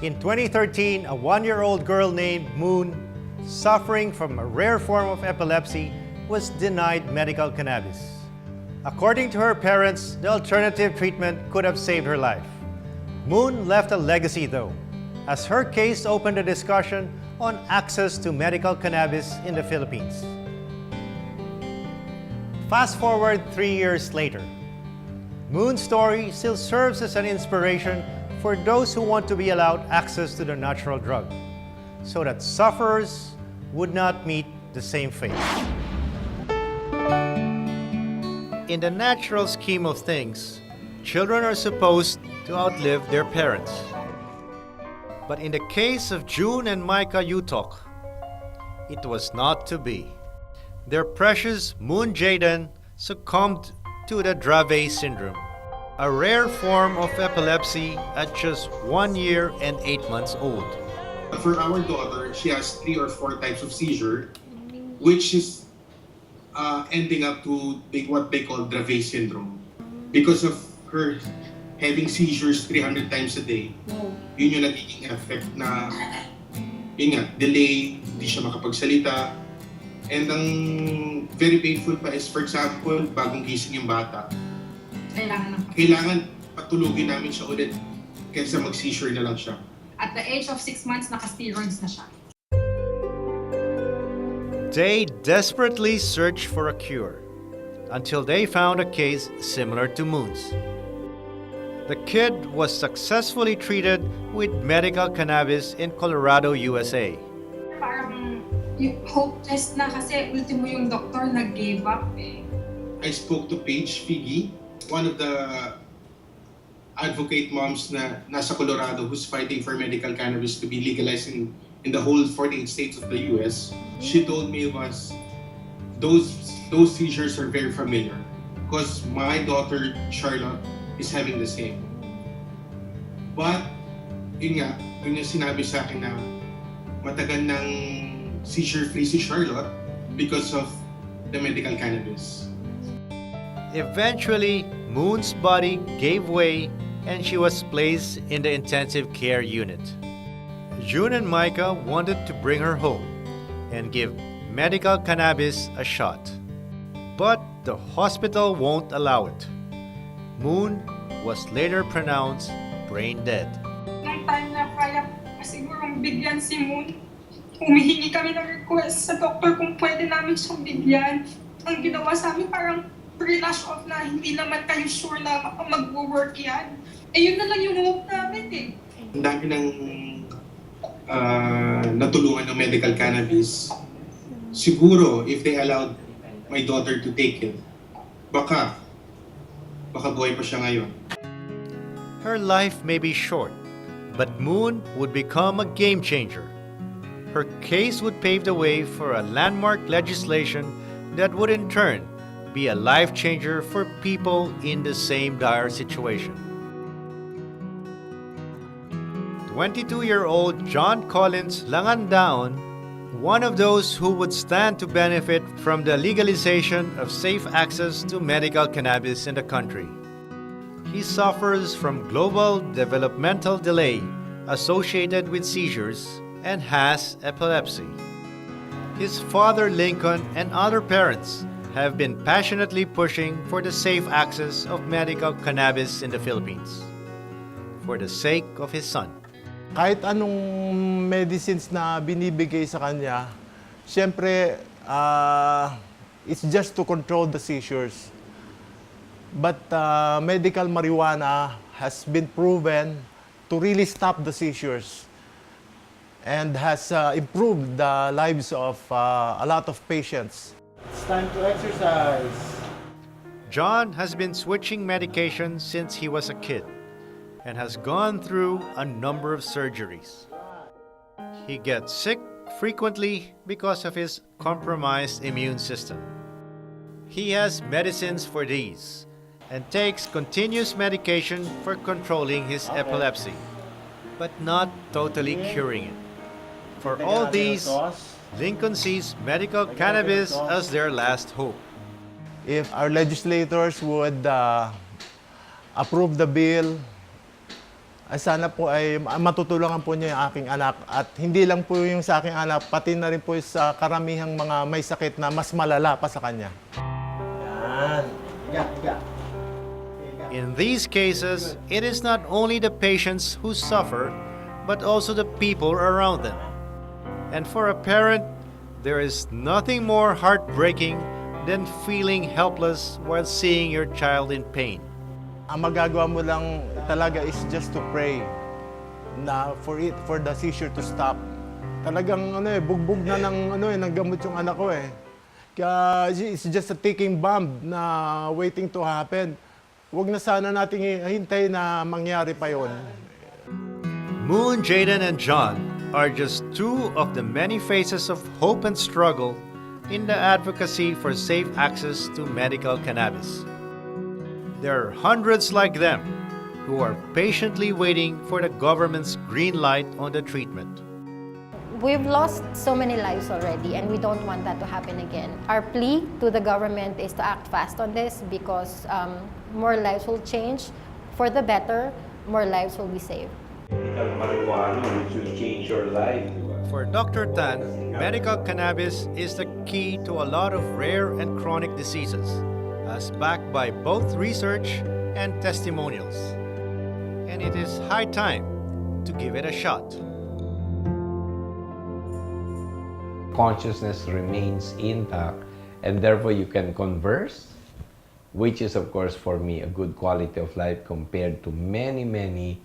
In 2013, a one-year-old girl named Moon, suffering from a rare form of epilepsy, was denied medical cannabis. According to her parents, the alternative treatment could have saved her life. Moon left a legacy though, as her case opened a discussion on access to medical cannabis in the Philippines. Fast forward 3 years later, Moon's story still serves as an inspiration for those who want to be allowed access to the natural drug, so that sufferers would not meet the same fate. In the natural scheme of things, children are supposed to outlive their parents. But in the case of June and Micah Utok, it was not to be. Their precious Moon Jaden succumbed to the Dravet syndrome, a rare form of epilepsy at just 1 year and 8 months old. For our daughter, she has 3 or 4 types of seizure, which is ending up to what they call Dravet syndrome. Because of her having seizures 300 times a day, yun yung nagiging effect na, yun nga, delay, hindi siya makapagsalita. And ang very painful pa is, for example, bagong gising yung bata, kailangan patulugin namin siya ulit kaysa mag-seizure na lang siya. At the age of 6 months, naka-steroids na siya. They desperately searched for a cure until they found a case similar to Moon's. The kid was successfully treated with medical cannabis in Colorado, USA. Parang hopeless na kasi ultimo yung doktor nag-gave up eh. I spoke to Paige Figgy, one of the advocate moms na nasa Colorado who's fighting for medical cannabis to be legalized in the whole 48 states of the US. She told me was those seizures are very familiar because my daughter Charlotte is having the same. But yun yung sinabi sa akin na matagal ng seizure-free si Charlotte because of the medical cannabis. Eventually, Moon's body gave way and she was placed in the intensive care unit. June and Micah wanted to bring her home and give medical cannabis a shot. But the hospital won't allow it. Moon was later pronounced brain dead. Nung time na kaya sigurong bigyan si Moon, humihingi kami ng request sa doktor kung pwede namin siyang bigyan. Ang ginawa sa amin parang pre-lash off na hindi naman kayo sure na mag-work yan. Eh yun na lang yung hope namin eh. Ang dami ng natulungan ng medical cannabis. Siguro, if they allowed my daughter to take it, baka buhay pa siya ngayon. Her life may be short, but Moon would become a game changer. Her case would pave the way for a landmark legislation that would in turn be a life changer for people in the same dire situation. 22-year-old John Collins Langandaon, one of those who would stand to benefit from the legalization of safe access to medical cannabis in the country. He suffers from global developmental delay associated with seizures and has epilepsy. His father Lincoln and other parents have been passionately pushing for the safe access of medical cannabis in the Philippines for the sake of his son. Kahit anong medicines na binibigay sa kanya, siyempre, it's just to control the seizures. But medical marijuana has been proven to really stop the seizures and has improved the lives of a lot of patients. It's time to exercise. John has been switching medication since he was a kid and has gone through a number of surgeries. He gets sick frequently because of his compromised immune system. He has medicines for these and takes continuous medication for controlling his epilepsy, but not totally curing it. For all these, Lincoln sees medical cannabis as their last hope. If our legislators would approve the bill Ay sana po ay matutulungan po niya yung aking anak at hindi lang po yung sa aking anak, pati na rin po sa karamihang mga may sakit na mas malala pa sa kanya. Yan. Higa. In these cases, it is not only the patients who suffer, but also the people around them. And for a parent, there is nothing more heartbreaking than feeling helpless while seeing your child in pain. Ang magagawa mo lang talaga is just to pray na for the seizure to stop. Talagang bugbog na ng gamot yung anak ko eh. Kaya it's just a ticking bomb na waiting to happen. Huwag na sana nating hintay na mangyari pa yon. Moon, Jaden, and John are just two of the many faces of hope and struggle in the advocacy for safe access to medical cannabis. There are hundreds like them who are patiently waiting for the government's green light on the treatment. We've lost so many lives already and we don't want that to happen again. Our plea to the government is to act fast on this because more lives will change for the better, more lives will be saved. Medical marijuana which will change your life. For Dr. Tan, medical cannabis is the key to a lot of rare and chronic diseases, as backed by both research and testimonials. And it is high time to give it a shot. Consciousness remains intact and therefore you can converse, which is of course for me a good quality of life compared to many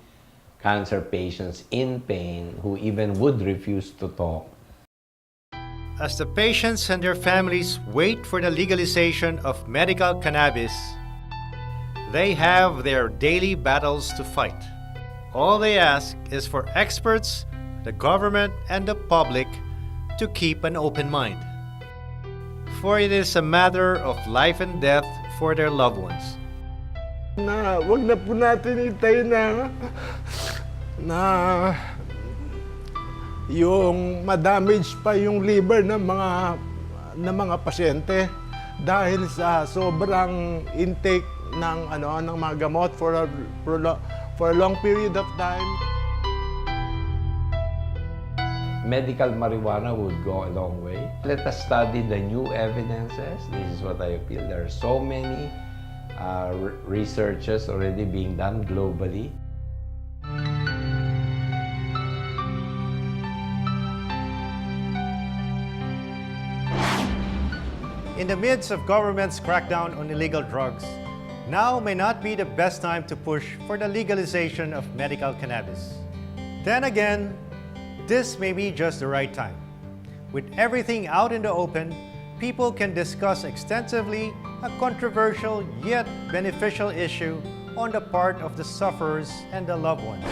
cancer patients in pain who even would refuse to talk. As the patients and their families wait for the legalization of medical cannabis, they have their daily battles to fight. All they ask is for experts, the government, and the public to keep an open mind. For it is a matter of life and death for their loved ones. Na wag na po natin hintayin na yung ma-damage pa yung liver ng mga pasyente dahil sa sobrang intake ng mga gamot for a long period of time. Medical marijuana would go a long way. Let us study the new evidences. This is what I feel. There are so many researches already being done globally. In the midst of government's crackdown on illegal drugs, now may not be the best time to push for the legalization of medical cannabis. Then again, this may be just the right time. With everything out in the open, people can discuss extensively a controversial yet beneficial issue on the part of the sufferers and the loved ones.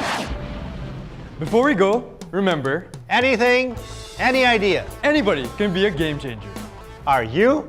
Before we go, remember, Anything, any idea. anybody can be a game changer. Are you?